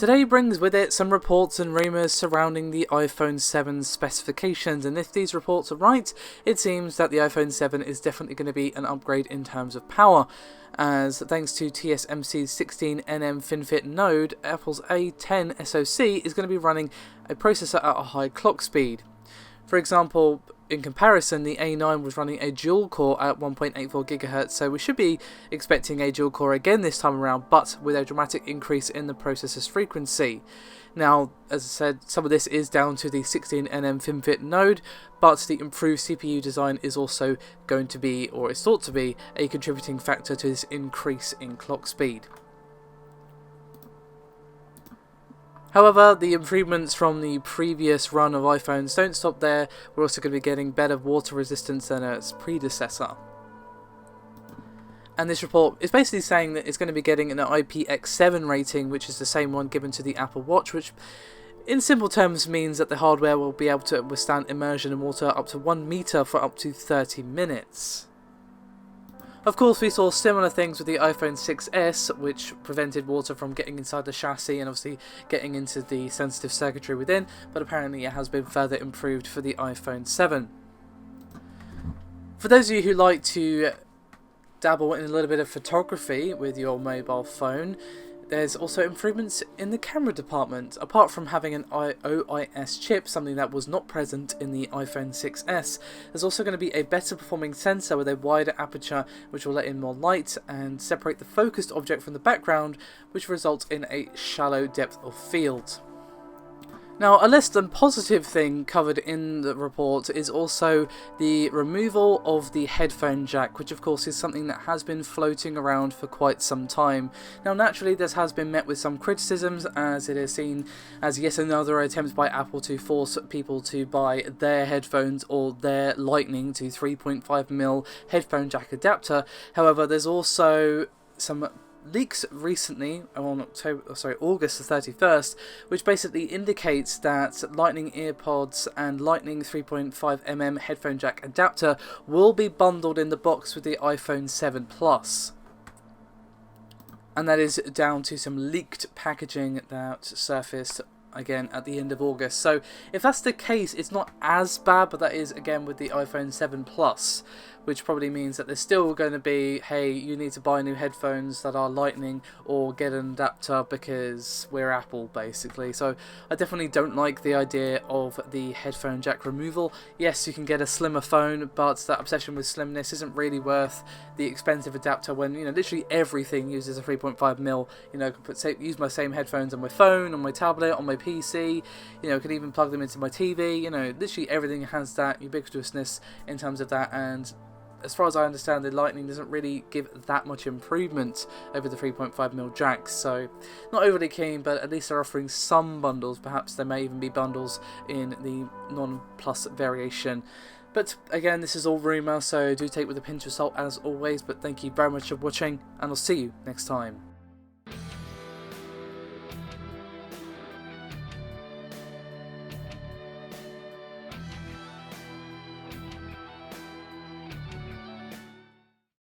Today brings with it some reports and rumours surrounding the iPhone 7 specifications, and if these reports are right, it seems that the iPhone 7 is definitely going to be an upgrade in terms of power, as thanks to TSMC's 16nm FinFET node, Apple's A10 SoC is going to be running a processor at a high clock speed. For example, in comparison, the A9 was running a dual core at 1.84 GHz, so we should be expecting a dual core again this time around, but with a dramatic increase in the processor's frequency. Now, as I said, some of this is down to the 16nm FinFET node, but the improved CPU design is also going to be, or is thought to be, a contributing factor to this increase in clock speed. However, the improvements from the previous run of iPhones don't stop there. We're also going to be getting better water resistance than its predecessor. And this report is basically saying that it's going to be getting an IPX7 rating, which is the same one given to the Apple Watch, which in simple terms means that the hardware will be able to withstand immersion in water up to 1 meter for up to 30 minutes. Of course, we saw similar things with the iPhone 6s, which prevented water from getting inside the chassis and obviously getting into the sensitive circuitry within, but apparently it has been further improved for the iPhone 7. For those of you who like to dabble in a little bit of photography with your mobile phone, there's also improvements in the camera department. Apart from having an OIS chip, something that was not present in the iPhone 6s, there's also going to be a better performing sensor with a wider aperture, which will let in more light and separate the focused object from the background, which results in a shallow depth of field. Now, a less than positive thing covered in the report is also the removal of the headphone jack, which of course is something that has been floating around for quite some time. Now, naturally, this has been met with some criticisms, as it is seen as yet another attempt by Apple to force people to buy their headphones or their Lightning to 3.5mm headphone jack adapter. However, there's also some leaks recently on August the 31st, which basically indicates that Lightning earpods and Lightning 3.5mm headphone jack adapter will be bundled in the box with the iPhone 7 Plus. And that is down to some leaked packaging that surfaced again at the end of August. So if that's the case, it's not as bad, but that is again with the iPhone 7 Plus, which probably means that there's still going to be, hey, you need to buy new headphones that are Lightning or get an adapter because we're Apple, basically. So I definitely don't like the idea of the headphone jack removal. Yes, you can get a slimmer phone, but that obsession with slimness isn't really worth the expensive adapter when, you know, literally everything uses a 3.5mm. You know, I can use my same headphones on my phone, on my tablet, on my PC, you know, I can even plug them into my TV, you know, literally everything has that ubiquitousness in terms of that, and as far as I understand, the Lightning doesn't really give that much improvement over the 3.5mm jacks, so not overly keen, but at least they're offering some bundles. Perhaps there may even be bundles in the non-plus variation. But again, this is all rumour, so do take with a pinch of salt as always, but thank you very much for watching, and I'll see you next time.